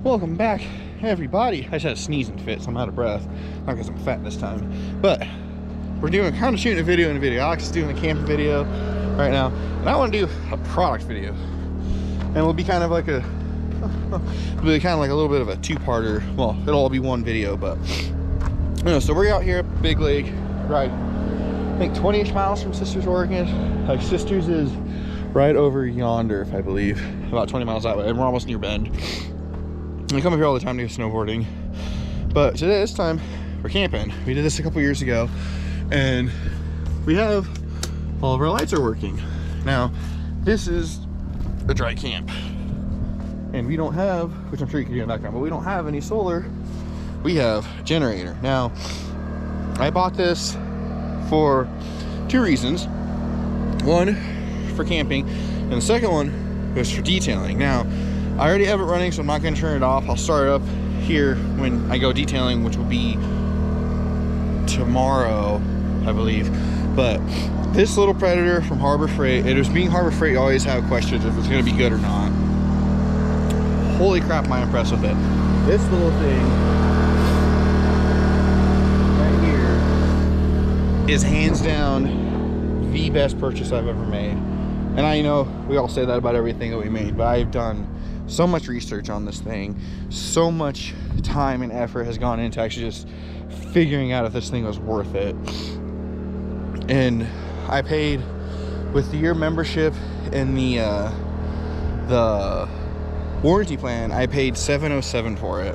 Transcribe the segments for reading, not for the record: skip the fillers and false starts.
Welcome back, everybody. I just had a sneezing fit, so I'm out of breath. Not because I'm fat this time, but we're kind of shooting a video in a video. Alex is doing a camping video right now, and I want to do a product video, and it'll be kind of like a little bit of a two-parter. Well, it'll all be one video, but you know. So we're out here at Big Lake, right? I think 20-ish miles from Sisters, Oregon. Like Sisters is right over yonder, if I believe, about 20 miles that way, and we're almost near Bend. I come up here all the time to go snowboarding, but this time we're camping. We did this a couple years ago, and we have all of our lights are working. Now, this is a dry camp, and we don't have, which I'm sure you can hear in the background, but we don't have any solar. We have a generator. Now, I bought this for two reasons. One, for camping, and the second one was for detailing. Now, I already have it running, so I'm not going to turn it off. I'll start it up here when I go detailing, which will be tomorrow, I believe. But this little Predator from Harbor Freight, it was being Harbor Freight, you always have questions if it's going to be good or not. Holy crap, am I impressed with it. This little thing right here is hands down the best purchase I've ever made. And I know we all say that about everything that we made, but I've done so much research on this thing. So much time and effort has gone into actually just figuring out if this thing was worth it. And I paid, with the year membership and the warranty plan, I paid $707 for it.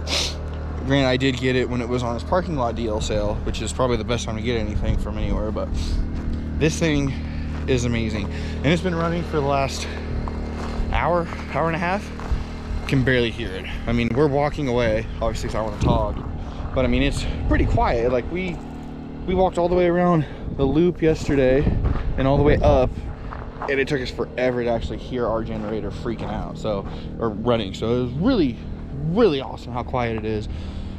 Granted, I did get it when it was on its parking lot deal sale, which is probably the best time to get anything from anywhere, but this thing is amazing. And it's been running for the last hour and a half. Can barely hear it. I mean, we're walking away, obviously, because I want to talk, but I mean, it's pretty quiet. Like we walked all the way around the loop yesterday and all the way up, and it took us forever to actually hear our generator freaking out, or running. So it was really awesome how quiet it is.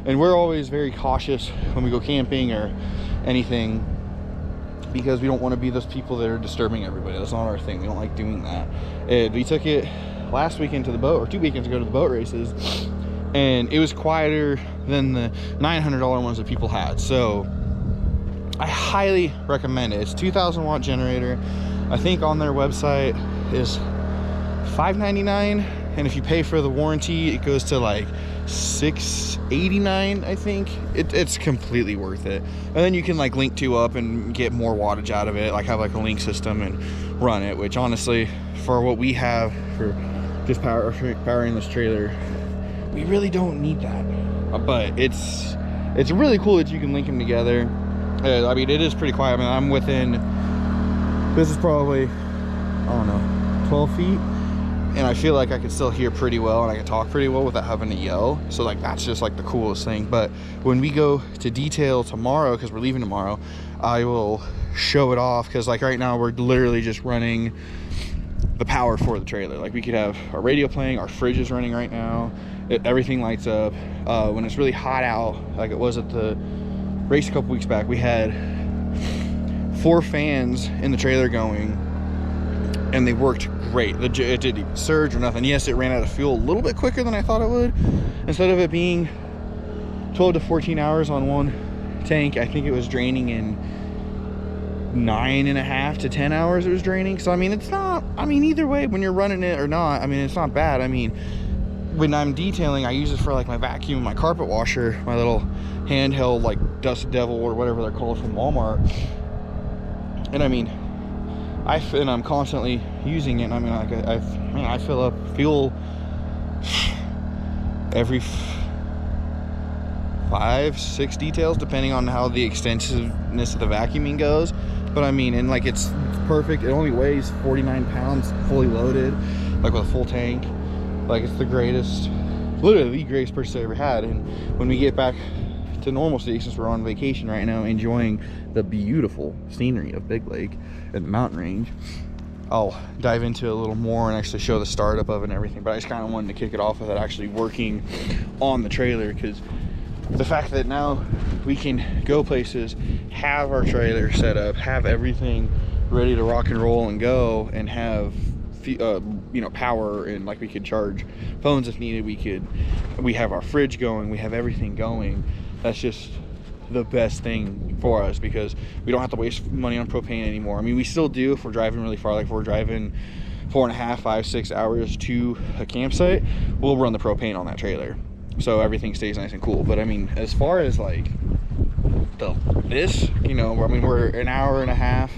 And we're always very cautious when we go camping or anything, because we don't want to be those people that are disturbing everybody. That's not our thing. We don't like doing that. And we took it last weekend to the boat, or 2 weekends ago to the boat races, and it was quieter than the $900 ones that people had. So I highly recommend it. It's a 2,000 watt generator. I think on their website is $599, and if you pay for the warranty, it goes to like $689, I think. It's completely worth it. And then you can like link two up and get more wattage out of it, like have like a link system and run it, which honestly, for what we have for just powering this trailer, we really don't need that. But it's really cool that you can link them together. I mean, it is pretty quiet. I mean, I'm within, this is probably, I don't know, 12 feet, and I feel like I can still hear pretty well, and I can talk pretty well without having to yell. So like, that's just like the coolest thing. But when we go to detail tomorrow, because we're leaving tomorrow, I will show it off, because like right now we're literally just running the power for the trailer. Like we could have our radio playing, our fridge is running right now, everything lights up. When it's really hot out, like it was at the race a couple weeks back, we had 4 fans in the trailer going, and they worked great. It didn't surge or nothing. Yes, it ran out of fuel a little bit quicker than I thought it would. Instead of it being 12 to 14 hours on one tank, I think it was draining in 9.5 to 10 hours it was draining. So I mean, it's not, I mean, either way, when you're running it or not, I mean, it's not bad. I mean, when I'm detailing, I use it for like my vacuum, my carpet washer, my little handheld like Dust Devil or whatever they're called from Walmart. And I mean, I'm constantly using it. And I mean, like I fill up fuel every 5-6 details, depending on how the extensiveness of the vacuuming goes. But I mean, and like it's perfect. It only weighs 49 pounds fully loaded, like with a full tank. Like it's the greatest, literally the greatest purchase I ever had. And when we get back to normalcy, since we're on vacation right now, enjoying the beautiful scenery of Big Lake and the mountain range, I'll dive into it a little more and actually show the startup of it and everything. But I just kind of wanted to kick it off with it actually working on the trailer, because the fact that now we can go places, have our trailer set up, have everything ready to rock and roll and go, and have you know, power, and like we could charge phones if needed. We have our fridge going, we have everything going. That's just the best thing for us because we don't have to waste money on propane anymore. I mean, we still do if we're driving really far, like if we're driving 4.5, 5, 6 hours to a campsite, we'll run the propane on that trailer, so everything stays nice and cool. But I mean, as far as like this, you know, I mean, we're an hour and a half,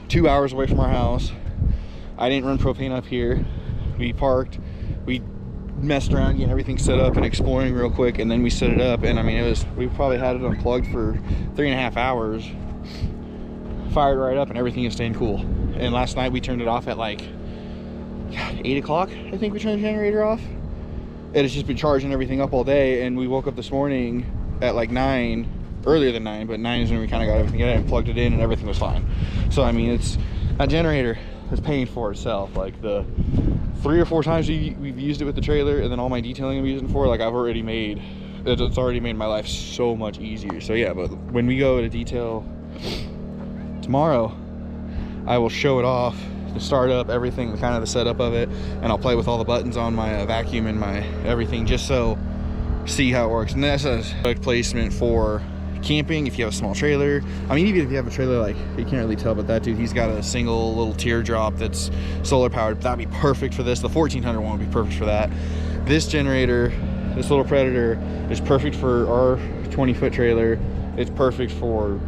2 hours away from our house. I didn't run propane up here. We parked, we messed around getting everything set up and exploring real quick, and then we set it up. And I mean, we probably had it unplugged for 3.5 hours, fired right up, and everything is staying cool. And last night we turned it off at like 8 o'clock, I think we turned the generator off. It has just been charging everything up all day, and we woke up this morning at like 9, earlier than 9, but 9 is when we kind of got everything in and plugged it in, and everything was fine. So I mean, that generator is paying for itself. Like the 3 or 4 times we've used it with the trailer, and then all my detailing I'm using for, like it's already made my life so much easier. So yeah, but when we go to detail tomorrow, I will show it off, the startup, everything, kind of the setup of it, and I'll play with all the buttons on my vacuum and my everything, just so see how it works. And that's a placement for camping if you have a small trailer. I mean, even if you have a trailer, like you can't really tell, but that dude, he's got a single little teardrop that's solar powered. That'd be perfect for this. The 1400 one would be perfect for that. This generator, this little Predator, is perfect for our 20-foot trailer. It's perfect for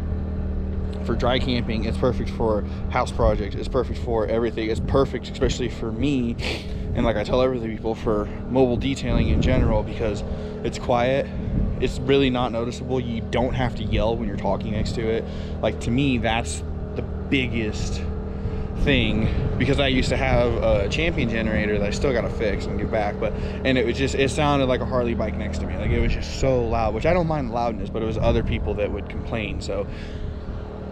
dry camping. It's perfect for house projects. It's perfect for everything. It's perfect, especially for me, and like I tell other people, for mobile detailing in general, because it's quiet. It's really not noticeable. You don't have to yell when you're talking next to it. Like, to me, that's the biggest thing, because I used to have a Champion generator that I still gotta fix and get back, and it sounded like a Harley bike next to me. Like, it was just so loud, which I don't mind the loudness, but it was other people that would complain. So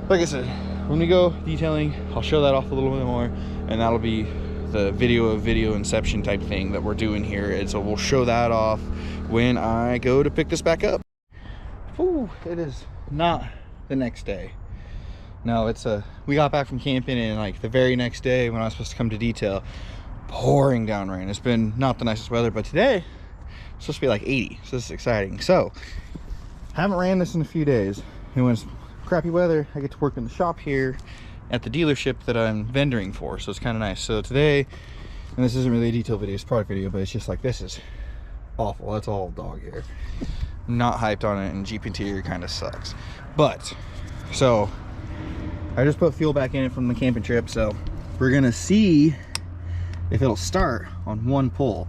like I said, when we go detailing, I'll show that off a little bit more, and that'll be the video inception type thing that we're doing here. And so we'll show that off when I go to pick this back up. Ooh, it is not the next day. No, we got back from camping, and like the very next day when I was supposed to come to detail, pouring down rain. It's been not the nicest weather, but today it's supposed to be like 80, so this is exciting. So haven't ran this in a few days, and when it's crappy weather, I get to work in the shop here at the dealership that I'm vendoring for, so it's kind of nice. So today, and this isn't really a detail video, it's a product video, but it's just like, this is awful. That's all dog hair. I'm not hyped on it, and Jeep interior kind of sucks. But so I just put fuel back in it from the camping trip, so we're gonna see if it'll start on one pull,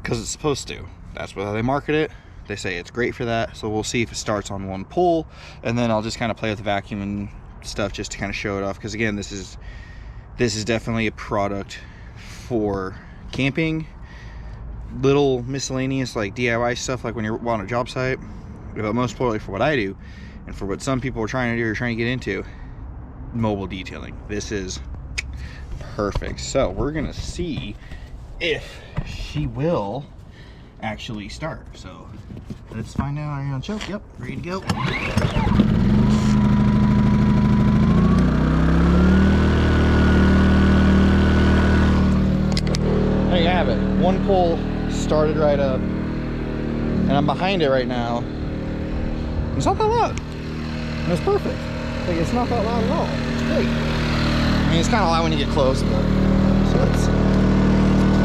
because it's supposed to. That's how they market it. They say it's great for that, so we'll see if it starts on one pull, and then I'll just kind of play with the vacuum and stuff just to kind of show it off, because again, this is definitely a product for camping, little miscellaneous like DIY stuff, like when you're on a job site, but most importantly for what I do and for what some people are trying to do or trying to get into, mobile detailing. This is perfect. So we're gonna see if she will actually start. So let's find out. Are you on choke? Yep, ready to go. There you have it. One pull, started right up, and I'm behind it right now. It's not that loud, and it's perfect. Like, it's not that loud at all. It's great. I mean, it's kind of loud when you get close, but so let's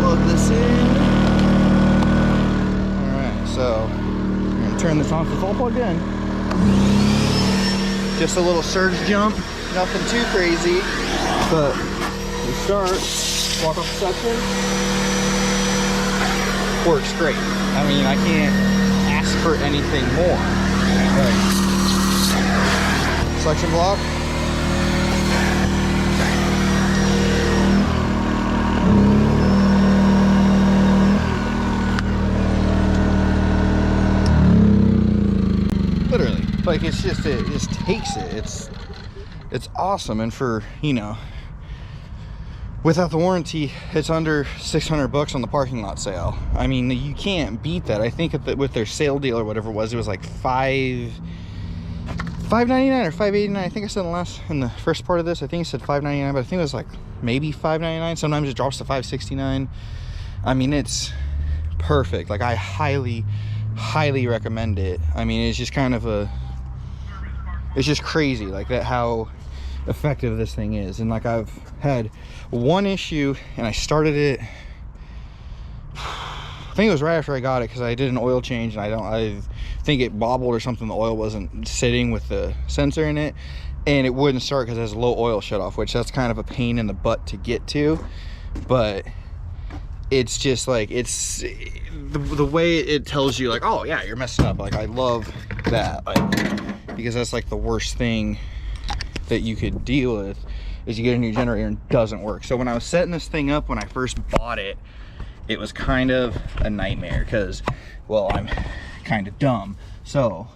plug this in. So I'm gonna turn this on, so it's all plugged in. Just a little surge jump, nothing too crazy, but we start, walk off the section, works great. I mean, I can't ask for anything more. Right. Suction block. Literally, like, it just takes it. It's awesome. And for, you know, without the warranty, it's under 600 bucks on the parking lot sale. I mean, you can't beat that. I think with their sale deal or whatever it was like $5.99 or $5.89. I think I said in the first part of this, I think it said $5.99, but I think it was like maybe $5.99. Sometimes it drops to $5.69. I mean, it's perfect. Like, I highly recommend it. I mean, it's just kind of it's just crazy like that how effective this thing is. And like, I've had one issue, and I started it, I think it was right after I got it, because I did an oil change, and I think it bobbled or something. The oil wasn't sitting with the sensor in it, and it wouldn't start because it has a low oil shutoff, which that's kind of a pain in the butt to get to. But it's just like, it's the way it tells you like, oh yeah, you're messing up. Like, I love that, like, because that's like the worst thing that you could deal with, is you get a new generator and it doesn't work. So when I was setting this thing up, when I first bought it, it was kind of a nightmare, because, well, I'm kind of dumb. So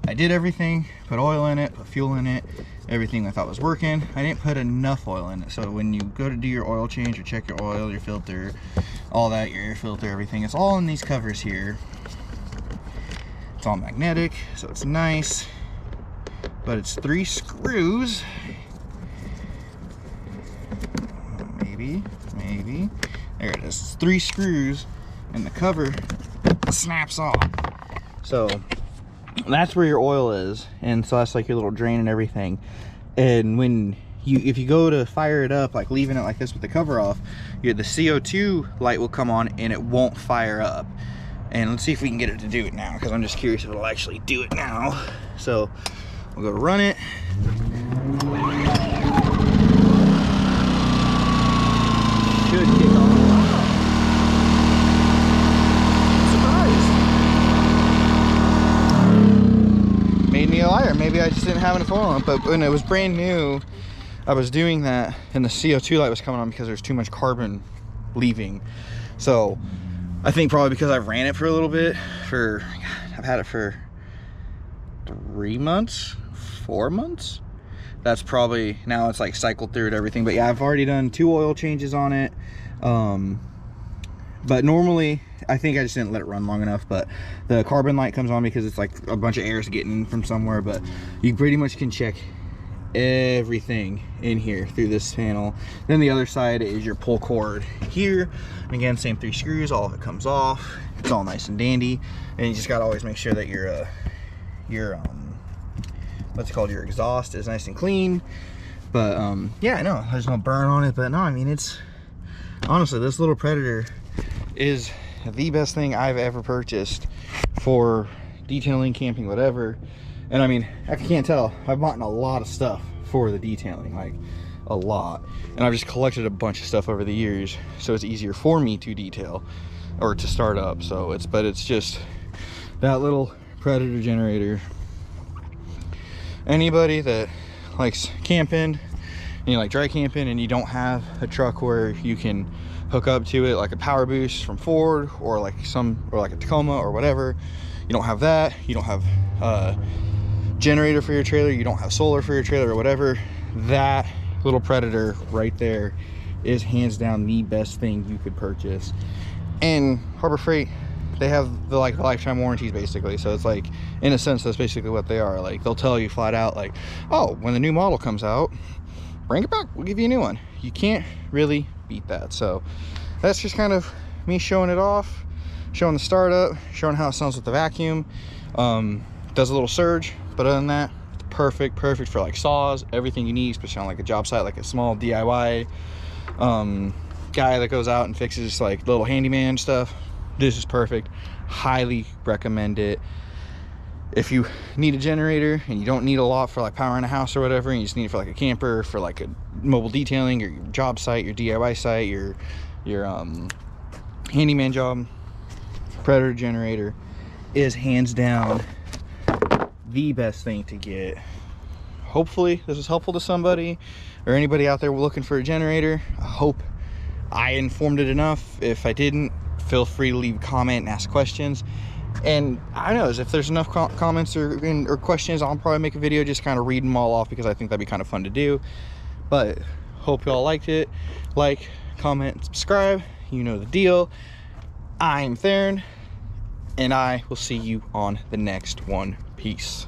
I did everything, put oil in it, put fuel in it, everything I thought was working. I didn't put enough oil in it. So when you go to do your oil change, or check your oil, your filter, all that, your air filter, everything, it's all in these covers here. It's all magnetic, so it's nice, but it's 3 screws. Maybe. There it is. It's 3 screws, and the cover snaps off. So that's where your oil is, and so that's like your little drain and everything. And when if you go to fire it up, like leaving it like this with the cover off, the CO2 light will come on and it won't fire up. And let's see if we can get it to do it now, because I'm just curious if it'll actually do it now. So we'll go to run it. Should kick off. Made me a liar. Maybe I just didn't have enough oil in it, but when it was brand new, I was doing that, and the CO2 light was coming on because there's too much carbon leaving. So I think probably because I ran it for a little bit, I've had it for 3 months, 4 months. That's probably, now it's like cycled through it, everything. But yeah, I've already done 2 oil changes on it. But normally, I think I just didn't let it run long enough, but the carbon light comes on because it's like a bunch of air is getting in from somewhere. But you pretty much can check everything in here through this panel. Then the other side is your pull cord here. And again, same 3 screws, all of it comes off. It's all nice and dandy. And you just gotta always make sure that your what's it called, your exhaust is nice and clean. But yeah, I know there's no burn on it, but no, I mean, it's honestly, this little Predator is the best thing I've ever purchased for detailing, camping, whatever. And I mean, I can't tell, I've bought a lot of stuff for the detailing, like a lot, and I've just collected a bunch of stuff over the years, so it's easier for me to detail or to start up. So it's just that little Predator generator. Anybody that likes camping, and you like dry camping, and you don't have a truck where you can hook up to it, like a Power Boost from Ford, or like a Tacoma or whatever, you don't have that, you don't have a generator for your trailer, you don't have solar for your trailer or whatever, that little Predator right there is hands down the best thing you could purchase. And Harbor Freight, they have the like lifetime warranties basically, so it's like, in a sense, that's basically what they are. Like, they'll tell you flat out, like, oh, when the new model comes out, bring it back, we'll give you a new one. You can't really beat that. So that's just kind of me showing it off, showing the startup, showing how it sounds with the vacuum. Does a little surge, but other than that, it's perfect for like saws, everything you need, especially on like a job site, like a small DIY guy that goes out and fixes like little handyman stuff. This is perfect. Highly recommend it. If you need a generator and you don't need a lot for like powering a house or whatever, and you just need it for like a camper, for like a mobile detailing, or your job site, your DIY site, your handyman job, Predator generator is hands down the best thing to get. Hopefully this was helpful to somebody, or anybody out there looking for a generator. I hope I informed it enough. If I didn't, feel free to leave a comment and ask questions. And I don't know, if there's enough comments or questions, I'll probably make a video just kind of reading them all off, because I think that'd be kind of fun to do. But hope y'all liked it. Like, comment, subscribe, you know the deal. I'm Theron, and I will see you on the next one. Peace.